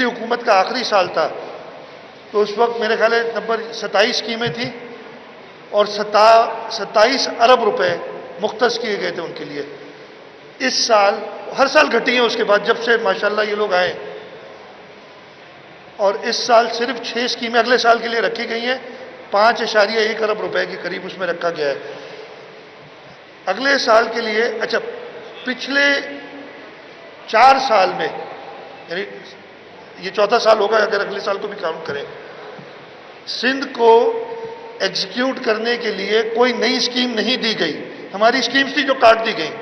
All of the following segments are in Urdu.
پچھلی حکومت کا آخری سال تھا تو اس وقت میرے خیال ہے نمبر 27 اسکیمیں تھیں اور 27 ارب روپے مختص کیے گئے تھے ان کے لیے. اس سال ہر سال گھٹی ہیں اس کے بعد جب سے ماشاءاللہ یہ لوگ آئے, اور اس سال صرف 6 اسکیمیں اگلے سال کے لیے رکھی گئی ہیں. 5.1 ارب روپے کے قریب اس میں رکھا گیا ہے اگلے سال کے لیے. اچھا, پچھلے 4 سال میں, یعنی یہ چوتھا سال ہوگا اگر اگلے سال کو بھی کاؤنٹ کریں, سندھ کو ایگزیکیوٹ کرنے کے لیے کوئی نئی اسکیم نہیں دی گئی. ہماری اسکیمز تھی جو کاٹ دی گئیں.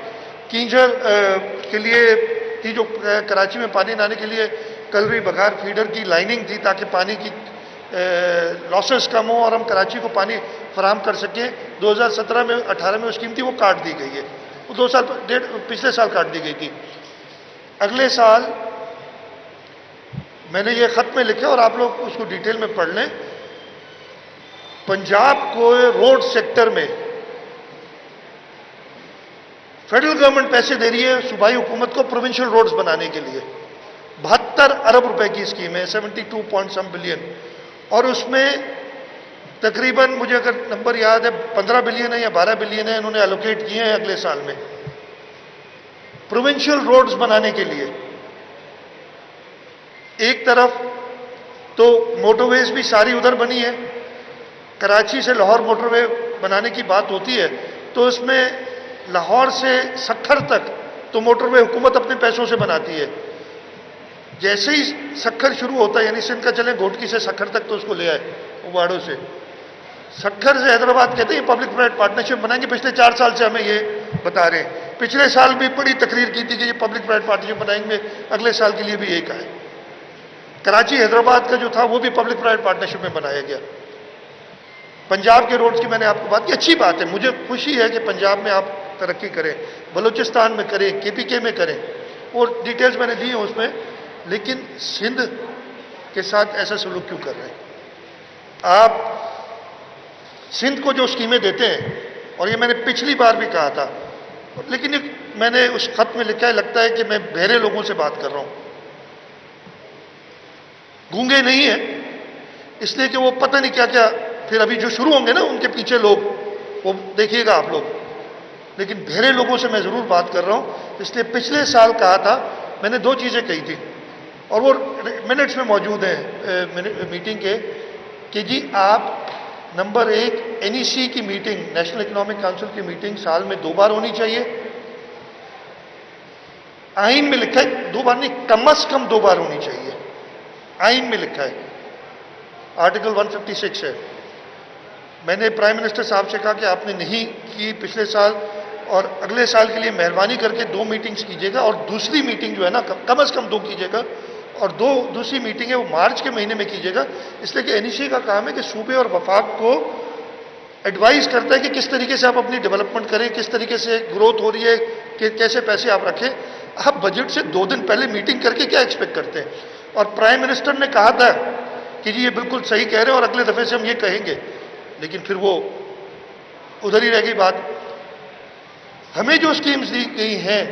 کینجر کے لیے تھی جو کراچی میں پانی لانے کے لیے کلری بگار فیڈر کی لائننگ تھی تاکہ پانی کی لاسز کم ہوں اور ہم کراچی کو پانی فراہم کر سکیں. 2017 میں 18 میں وہ اسکیم تھی, وہ کاٹ دی گئی ہے. وہ 2 سال پچھلے سال کاٹ دی گئی تھی. اگلے سال میں نے یہ خط میں لکھا اور آپ لوگ اس کو ڈیٹیل میں پڑھ لیں. پنجاب کو روڈ سیکٹر میں فیڈرل گورنمنٹ پیسے دے رہی ہے صوبائی حکومت کو پروونشل روڈز بنانے کے لیے. 72 ارب روپے کی اسکیم ہے, 72 بلین, اور اس میں تقریباً مجھے اگر نمبر یاد ہے 15 بلین ہے یا 12 بلین ہے انہوں نے الوکیٹ کیے ہیں اگلے سال میں پروونشل روڈز بنانے کے لیے. ایک طرف تو موٹر ویز بھی ساری ادھر بنی ہے. کراچی سے لاہور موٹر وے بنانے کی بات ہوتی ہے تو اس میں لاہور سے سکھر تک تو موٹر وے حکومت اپنے پیسوں سے بناتی ہے. جیسے ہی سکھر شروع ہوتا ہے, یعنی سندھ کا چلیں گھوٹکی سے سکھر تک تو اس کو لے آئے واڑوں سے. سکھر سے حیدرآباد کہتے ہیں پبلک پرائیویٹ پارٹنرشپ بنائیں گے. پچھلے 4 سال سے ہمیں یہ بتا رہے ہیں. پچھلے سال بھی بڑی تقریر کی تھی کہ یہ پبلک پرائیویٹ پارٹنرشپ بنائیں گے, اگلے سال کے لیے بھی یہی کہا ہے. کراچی حیدرآباد کا جو تھا وہ بھی پبلک پرائیویٹ پارٹنرشپ میں بنایا گیا. پنجاب کے روڈز کی میں نے آپ کو بات کی, اچھی بات ہے, مجھے خوشی ہے کہ پنجاب میں آپ ترقی کریں, بلوچستان میں کریں, KPK میں کریں, اور ڈیٹیلز میں نے دی ہیں اس میں. لیکن سندھ کے ساتھ ایسا سلوک کیوں کر رہے ہیں آپ؟ سندھ کو جو اسکیمیں دیتے ہیں, اور یہ میں نے پچھلی بار بھی کہا تھا, لیکن میں نے اس خط میں لکھا ہے, لگتا ہے کہ میں بہرے لوگوں سے بات کر رہا ہوں. گونگے نہیں ہیں, اس لیے کہ وہ پتہ نہیں کیا کیا پھر ابھی جو شروع ہوں گے نا ان کے پیچھے لوگ, وہ دیکھیے گا آپ لوگ. لیکن بہرے لوگوں سے میں ضرور بات کر رہا ہوں. اس لیے پچھلے سال کہا تھا, میں نے 2 چیزیں کہی تھی اور وہ منٹس میں موجود ہیں میٹنگ کے, کہ جی آپ نمبر 1 NEC کی میٹنگ, نیشنل اکنامک کونسل کی میٹنگ سال میں 2 بار ہونی چاہیے. آئین میں لکھا ہے 2 بار نہیں, کم از کم 2 بار ہونی چاہیے. آئین میں لکھا ہے, آرٹیکل 156 ہے. میں نے پرائم منسٹر صاحب سے کہا کہ آپ نے نہیں کی پچھلے سال, اور اگلے سال کے لیے مہربانی کر کے 2 میٹنگز کیجیے گا, اور دوسری میٹنگ جو ہے نا کم از کم 2 کیجیے گا, اور دوسری میٹنگ ہے وہ مارچ کے مہینے میں کیجیے گا. اس لیے کہ NEC کا کام ہے کہ صوبے اور وفاق کو ایڈوائز کرتا ہے کہ کس طریقے سے آپ اپنی ڈیولپمنٹ کریں, کس طریقے سے گروتھ ہو رہی ہے, کہ کیسے پیسے آپ رکھیں. آپ بجٹ سے 2 دن پہلے میٹنگ کر کے کیا ایکسپیکٹ کرتے ہیں؟ اور پرائم منسٹر نے کہا تھا کہ جی یہ بالکل صحیح کہہ رہے ہیں اور اگلے دفعے سے ہم یہ کہیں گے, لیکن پھر وہ ادھر ہی رہ گئی بات. ہمیں جو اسکیمز دی گئی ہیں,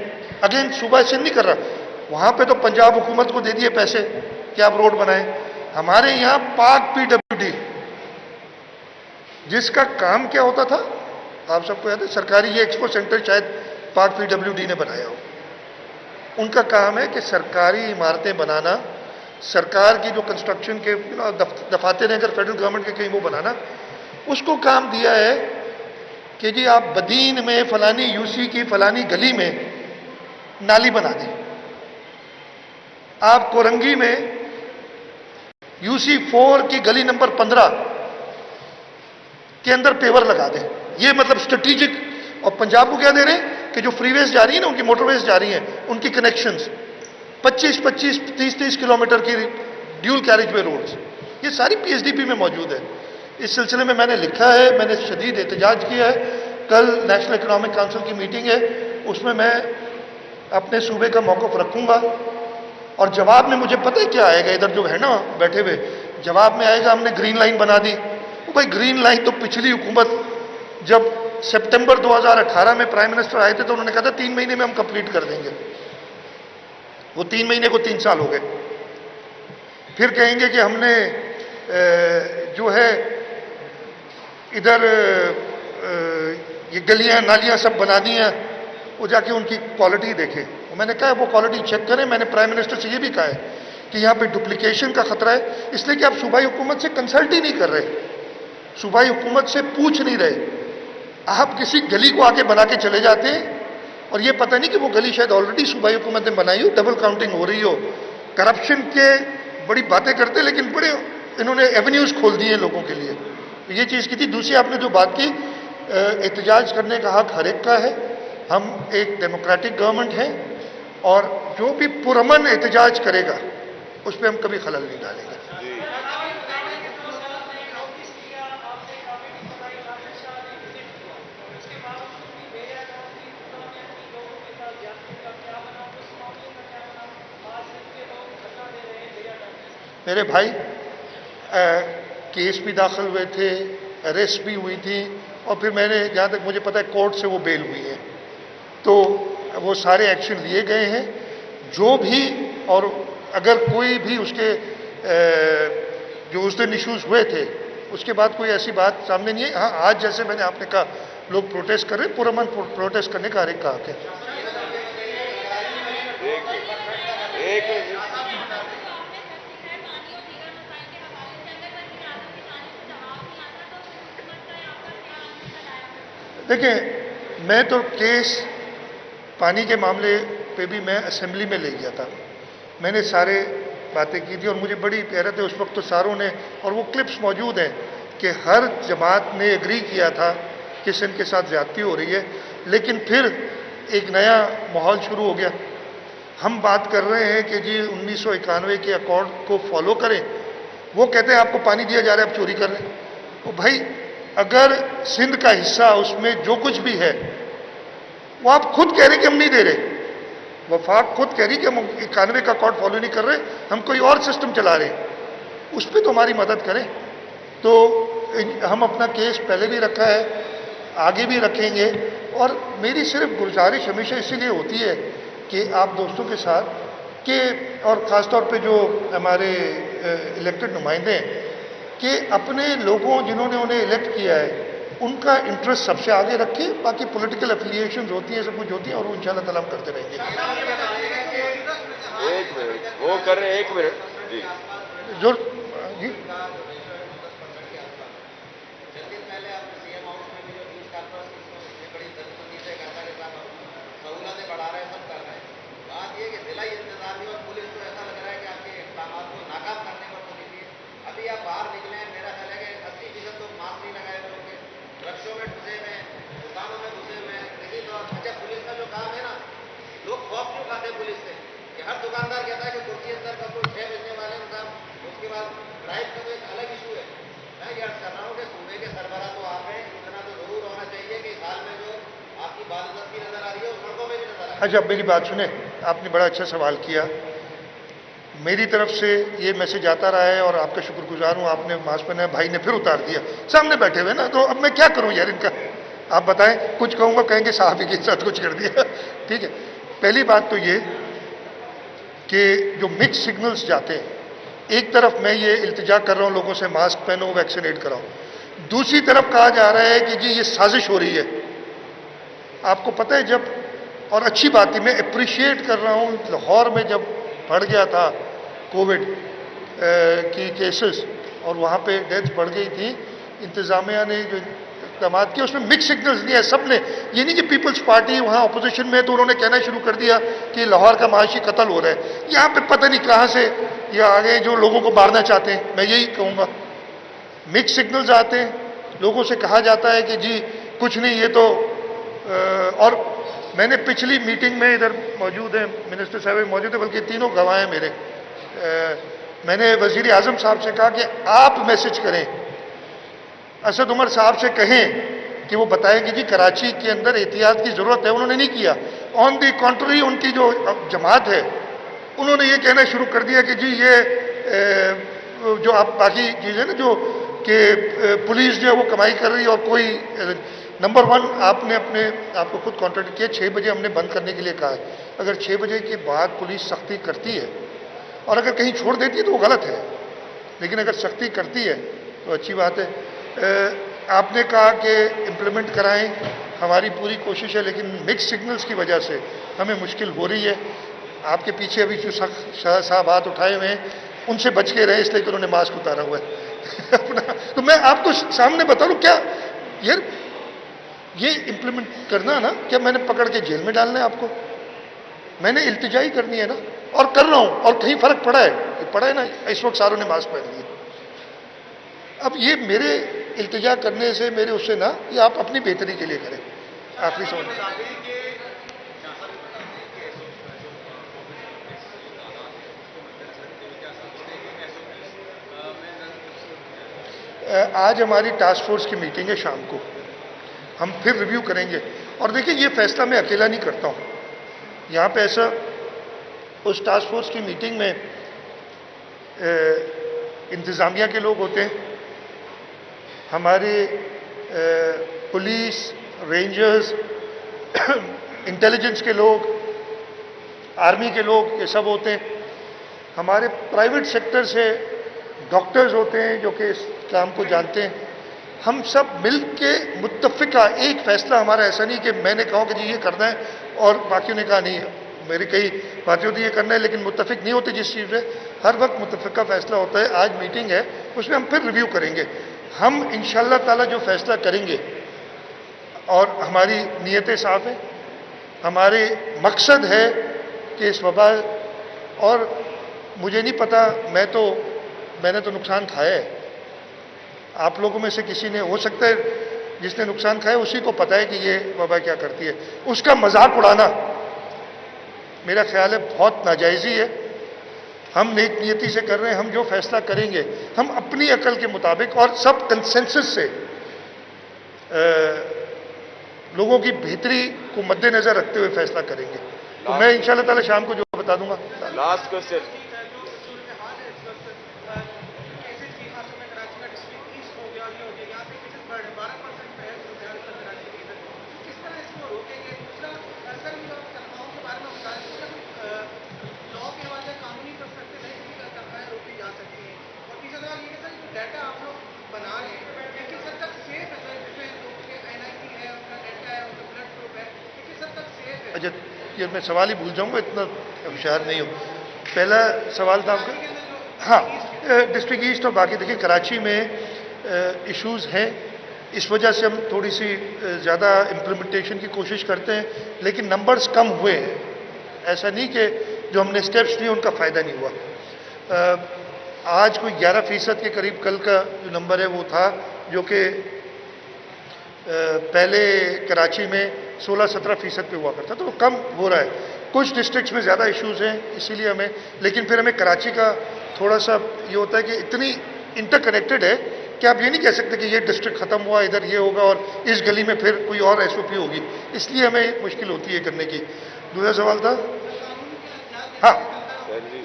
اگین صوبہ سے نہیں کر رہا, وہاں پہ تو پنجاب حکومت کو دے دیے پیسے کہ آپ روڈ بنائیں. ہمارے یہاں پاک PWD, جس کا کام کیا ہوتا تھا آپ سب کو یاد ہے, سرکاری یہ ایکسپو سینٹر شاید پاک PWD نے بنایا ہو. ان کا کام ہے کہ سرکاری عمارتیں بنانا, سرکار کی جو کنسٹرکشن کے دفاتر ہیں اگر فیڈرل گورنمنٹ کے کہیں وہ بنانا. اس کو کام دیا ہے کہ جی آپ بدین میں فلانی UC کی فلانی گلی میں نالی بنا دیں, آپ کورنگی میں UC 4 کی گلی نمبر 15 کے اندر پیور لگا دیں. یہ مطلب اسٹریٹجک. اور پنجاب کو کیا دے رہے ہیں کہ جو فری ویز جا رہی ہیں نا, ان کی موٹر ویز جا رہی ہیں, ان کی کنیکشنز 25-25, 30-30 کلومیٹر کی ڈیول کیریج وے روڈز, یہ ساری PSDP میں موجود ہے. اس سلسلے میں نے لکھا ہے, میں نے شدید احتجاج کیا ہے. کل نیشنل اکنامک کونسل کی میٹنگ ہے, اس میں اپنے صوبے کا موقف رکھوں گا, اور جواب میں مجھے پتہ ہے کیا آئے گا, ادھر جو ہے نا بیٹھے ہوئے, جواب میں آئے گا ہم نے گرین لائن بنا دی. بھائی گرین لائن تو پچھلی حکومت جب سپٹمبر 2018 میں پرائم منسٹر آئے تھے تو انہوں نے کہا تھا 3 مہینے میں ہم کمپلیٹ کر دیں گے. وہ 3 مہینے کو 3 سال ہو گئے. پھر کہیں گے کہ ہم نے جو ہے ادھر یہ گلیاں نالیاں سب بنا دی ہیں، وہ جا کے ان کی کوالٹی دیکھیں. میں نے کہا وہ کوالٹی چیک کریں. میں نے پرائم منسٹر سے یہ بھی کہا ہے کہ یہاں پہ ڈپلیکیشن کا خطرہ ہے، اس لیے کہ آپ صوبائی حکومت سے کنسلٹ ہی نہیں کر رہے، صوبائی حکومت سے پوچھ نہیں رہے. آپ کسی گلی کو آگے بنا کے چلے جاتے ہیں اور یہ پتہ نہیں کہ وہ گلی شاید آلریڈی صوبائی حکومت نے بنائی ہو، ڈبل کاؤنٹنگ ہو رہی ہو، کرپشن کے بڑی باتیں کرتے لیکن بڑے انہوں نے ایونیوز کھول دیے لوگوں کے لیے. یہ چیز کی تھی. دوسری آپ نے جو بات کی احتجاج کرنے کا حق ہر ایک کا ہے. ہم ایک ڈیموکریٹک گورنمنٹ ہیں اور جو بھی پرامن احتجاج کرے گا اس پہ ہم کبھی خلل نہیں ڈالیں گے. میرے بھائی کیس بھی داخل ہوئے تھے، اریسٹ بھی ہوئی تھی، اور پھر میں نے جہاں تک مجھے پتا ہے کورٹ سے وہ بیل ہوئی ہے، تو وہ سارے ایکشن لیے گئے ہیں. جو بھی اور اگر کوئی بھی اس کے جو اس دن ایشوز ہوئے تھے اس کے بعد کوئی ایسی بات سامنے نہیں ہے. ہاں آج جیسے میں نے آپ نے کہا لوگ پروٹیسٹ کر رہے ہیں، پرامن پروٹیسٹ کرنے کا ہر ایک کا حق ہے. دیکھیں میں تو کیس پانی کے معاملے پہ بھی میں اسمبلی میں لے گیا تھا، میں نے سارے باتیں کی تھی اور مجھے بڑی حیرت ہے. اس وقت تو ساروں نے، اور وہ کلپس موجود ہیں کہ ہر جماعت نے ایگری کیا تھا کہ سندھ کے ساتھ زیادتی ہو رہی ہے، لیکن پھر ایک نیا ماحول شروع ہو گیا. ہم بات کر رہے ہیں کہ جی 1991 کے اکارڈ کو فالو کریں، وہ کہتے ہیں آپ کو پانی دیا جا رہا ہے آپ چوری کر رہے ہیں. تو بھائی اگر سندھ کا حصہ اس میں جو کچھ بھی ہے وہ آپ خود کہہ رہے کہ ہم نہیں دے رہے، وفاق خود کہہ رہی کہ ہم 91 کا اکارڈ فالو نہیں کر رہے، ہم کوئی اور سسٹم چلا رہے ہیں، اس پہ تو ہماری مدد کریں. تو ہم اپنا کیس پہلے بھی رکھا ہے، آگے بھی رکھیں گے. اور میری صرف گزارش ہمیشہ اسی لیے ہوتی ہے کہ آپ دوستوں کے ساتھ کہ اور خاص طور پہ جو ہمارے الیکٹڈ نمائندے ہیں کہ اپنے لوگوں جنہوں نے انہیں الیکٹ کیا ہے ان کا انٹرسٹ سب سے آگے رکھیں. باقی پولیٹیکل افیلیشنز ہوتی ہیں، سب کچھ ہوتی ہیں، اور وہ انشاءاللہ تعالیٰ ہم کرتے رہیں گے. ایک منٹ وہ کر رہے ہیں، ایک منٹ جی جی ہر دکاندار کہتا ہے کہ ترکی اندر کا کوئی شے بیچنے والے صاحب اس کے بعد پرائز کا تو ایک الگ ایشو ہے. میں یہ عرض کر رہا ہوں کہ صوبے کے سربراہ تو آپ ہیں، اتنا تو ضرور ہونا چاہیے کہ حال میں جو آپ کی بادشاہت بھی نظر آ رہی ہے اس سڑکوں میں بھی نظر آ رہی ہے. اچھا میری بات سنیں، آپ نے بڑا اچھا سوال کیا. میری طرف سے یہ میسج آتا رہا ہے اور آپ کا شکر گزار ہوں. آپ نے ماسک پہنا ہے، بھائی نے پھر اتار دیا، سامنے بیٹھے ہوئے نا، تو اب میں کیا کروں یار ان کا. آپ بتائیں، کچھ کہوں گا کہیں گے صحافی کے ساتھ کچھ کر دیا. ٹھیک ہے، پہلی بات تو یہ کہ جو مکس سگنلز جاتے ہیں، ایک طرف میں یہ التجا کر رہا ہوں لوگوں سے ماسک پہنو، ویکسینیٹ کراؤ، دوسری طرف کہا جا رہا ہے کہ جی یہ سازش ہو رہی ہے. آپ کو پتہ ہے جب، اور اچھی بات ہے، میں اپریشیٹ کر رہا ہوں، لاہور میں جب بڑھ گیا تھا کووڈ کی کیسز اور وہاں پہ ڈیتھ بڑھ گئی تھی، انتظامیہ نے جو اقدامات کیے اس میں مکس سگنلز دیا ہے سب نے. یہ نہیں کہ پیپلز پارٹی وہاں اپوزیشن میں تو انہوں نے کہنا شروع کر دیا کہ لاہور کا معاشی قتل ہو رہا ہے. یہاں پہ پتہ نہیں کہاں سے یہ آگے جو لوگوں کو مارنا چاہتے ہیں. میں یہی کہوں گا مکس سگنلز آتے ہیں، لوگوں سے کہا جاتا ہے کہ جی کچھ نہیں یہ تو اور میں نے پچھلی میٹنگ میں ادھر موجود ہیں، منسٹر صاحب موجود ہیں، بلکہ تینوں گواہ ہیں میرے. میں نے وزیر اعظم صاحب سے کہا کہ آپ میسج کریں، اسد عمر صاحب سے کہیں کہ وہ بتائیں کہ جی کراچی کے اندر احتیاط کی ضرورت ہے. انہوں نے نہیں کیا، آن دی کانٹری ان کی جو جماعت ہے انہوں نے یہ کہنا شروع کر دیا کہ جی یہ جو آپ باقی چیزیں نا جو کہ پولیس جو ہے وہ کمائی کر رہی ہے اور کوئی نمبر ون آپ نے اپنے آپ کو خود کانٹریکٹ کیا. 6 بجے ہم نے بند کرنے کے لیے کہا ہے. اگر 6 بجے کے بعد پولیس سختی کرتی ہے اور اگر کہیں چھوڑ دیتی ہے تو وہ غلط ہے، لیکن اگر سختی کرتی ہے تو اچھی بات ہے۔ آپ نے کہا کہ امپلیمنٹ کرائیں، ہماری پوری کوشش ہے، لیکن مکس سگنلز کی وجہ سے ہمیں مشکل ہو رہی ہے۔ آپ کے پیچھے ابھی جو صاحب ہاتھ اٹھائے ہوئے ہیں ان سے بچ کے رہے، اس لیے کہ انہوں نے ماسک اتارا ہوا ہے اپنا۔ تو میں آپ کو سامنے بتا رہا ہوں، کیا یار یہ امپلیمنٹ کرنا نا، کیا میں نے پکڑ کے جیل میں ڈالنا ہے آپ کو؟ میں نے التجا ہی کرنی ہے نا، اور کر رہا ہوں، اور کہیں فرق پڑا ہے؟ پڑا ہے نا، اس وقت ساروں نے ماسک پہن لیے۔ اب یہ میرے التجا کرنے سے، میرے اس سے نہ، یہ آپ اپنی بہتری کے لیے کریں۔ آخری سوال، آج ہماری ٹاسک فورس کی میٹنگ ہے شام کو، ہم پھر ریویو کریں گے۔ اور دیکھیں یہ فیصلہ میں اکیلا نہیں کرتا ہوں، یہاں پہ ایسا اس ٹاسک فورس کی میٹنگ میں انتظامیہ کے لوگ ہوتے ہیں، ہمارے پولیس، رینجرز، انٹیلیجنس کے لوگ، آرمی کے لوگ، یہ سب ہوتے ہیں۔ ہمارے پرائیویٹ سیکٹر سے ڈاکٹرز ہوتے ہیں جو کہ اس کام کو جانتے ہیں۔ ہم سب مل کے متفقہ ایک فیصلہ ہمارا ایسا نہیں کہ میں نے کہا کہ جی یہ کرنا ہے اور باقیوں نے کہا نہیں، میری کئی باتیں ہوتی یہ کرنا ہے لیکن متفق نہیں ہوتے جس چیز پہ، ہر وقت متفقہ فیصلہ ہوتا ہے۔ آج میٹنگ ہے، اس میں ہم پھر ریویو کریں گے۔ ہم انشاءاللہ تعالی جو فیصلہ کریں گے، اور ہماری نیتیں صاف ہیں، ہمارے مقصد ہے کہ اس وبا، اور مجھے نہیں پتا، میں نے تو نقصان کھایا ہے، آپ لوگوں میں سے کسی نے، ہو سکتا ہے جس نے نقصان کھایا اسی کو پتا ہے کہ یہ وبا کیا کرتی ہے۔ اس کا مذاق اڑانا میرا خیال ہے بہت ناجائزی ہے۔ ہم نیک نیتی سے کر رہے ہیں، ہم جو فیصلہ کریں گے ہم اپنی عقل کے مطابق اور سب کنسنسس سے لوگوں کی بہتری کو مد نظر رکھتے ہوئے فیصلہ کریں گے۔ تو میں انشاءاللہ تعالی شام کو جو بتا دوں گا۔ لاسٹ کوشچن، اچھا یہ میں سوال ہی بھول جاؤں گا، اتنا ہوشیار نہیں ہوں۔ پہلا سوال تھا آپ کا، ہاں ڈسٹرکٹ ایسٹ اور باقی، دیکھیں کراچی میں ایشوز ہیں، اس وجہ سے ہم تھوڑی سی زیادہ امپلیمنٹیشن کی کوشش کرتے ہیں، لیکن نمبرز کم ہوئے ہیں، ایسا نہیں کہ جو ہم نے اسٹیپس لیے ان کا فائدہ نہیں ہوا۔ آج کوئی 11% کے قریب کل کا جو نمبر ہے وہ تھا، جو کہ پہلے کراچی میں 16-17% پہ ہوا کرتا، تو وہ کم ہو رہا ہے۔ کچھ ڈسٹرکٹس میں زیادہ ایشوز ہیں، اسی لیے ہمیں، لیکن پھر ہمیں کراچی کا تھوڑا سا یہ ہوتا ہے کہ اتنی انٹر کنیکٹڈ ہے کہ آپ یہ نہیں کہہ سکتے کہ یہ ڈسٹرکٹ ختم ہوا ادھر یہ ہوگا اور اس گلی میں پھر کوئی اور ایس او پی ہوگی، اس لیے ہمیں مشکل ہوتی ہے کرنے کی۔ دوسرا سوال تھا، ہاں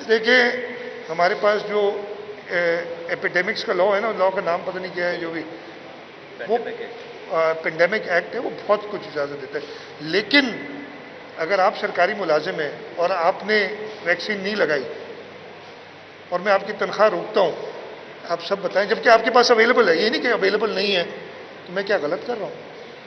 دیکھیں ہمارے پاس جو ایپیڈیمکس کا لا ہے نا، لا کا نام پتہ نہیں کیا ہے، جو بھی وہ پینڈیمک ایکٹ ہے، وہ بہت کچھ اجازت دیتا ہے، لیکن اگر آپ سرکاری ملازم ہیں اور آپ نے ویکسین نہیں لگائی اور میں آپ کی تنخواہ روکتا ہوں، آپ سب بتائیں، جبکہ آپ کے پاس اویلیبل ہے، یہ نہیں کہ اویلیبل نہیں ہے، تو میں کیا غلط کر رہا ہوں؟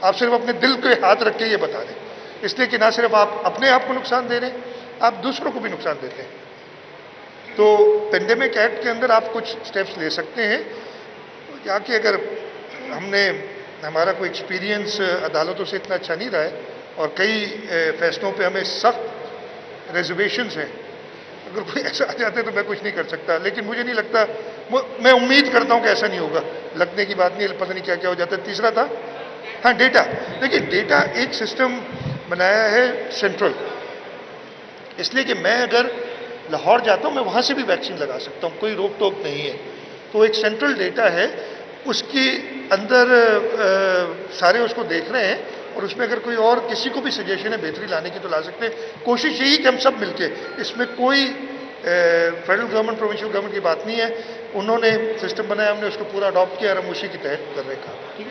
آپ صرف اپنے دل کے ہاتھ رکھ کے یہ بتا دیں، اس لیے کہ نہ صرف آپ اپنے آپ کو نقصان دے رہے ہیں، آپ دوسروں کو بھی نقصان دیتے ہیں۔ تو پینڈیمک ایکٹ کے اندر آپ کچھ سٹیپس لے سکتے ہیں، یا کہ اگر ہمارا کوئی ایکسپیرینس عدالتوں سے اتنا اچھا نہیں رہا ہے اور کئی فیصلوں پہ ہمیں سخت ریزرویشنز ہیں، اگر کوئی ایسا آ جاتا ہے تو میں کچھ نہیں کر سکتا، لیکن مجھے نہیں لگتا، میں امید کرتا ہوں کہ ایسا نہیں ہوگا، لگنے کی بات نہیں، پتہ نہیں کیا کیا ہو جاتا ہے۔ تیسرا تھا، ہاں ڈیٹا، دیکھیے ڈیٹا ایک سسٹم بنایا ہے سینٹرل، اس لیے کہ میں اگر لاہور جاتا ہوں میں وہاں سے بھی ویکسین لگا سکتا ہوں، کوئی روک ٹوک نہیں ہے، تو ایک سینٹرل ڈیٹا ہے، اس کی اندر سارے اس کو دیکھ رہے ہیں، اور اس میں اگر کوئی اور کسی کو بھی سجیشن ہے بہتری لانے کی تو لا سکتے ہیں۔ کوشش یہی کہ ہم سب مل کے، اس میں کوئی فیڈرل گورنمنٹ پروونشل گورنمنٹ کی بات نہیں ہے، انہوں نے سسٹم بنایا، ہم نے اس کو پورا اڈاپٹ کیا اور ہم اسی کے تحت کر رہے ہیں کام۔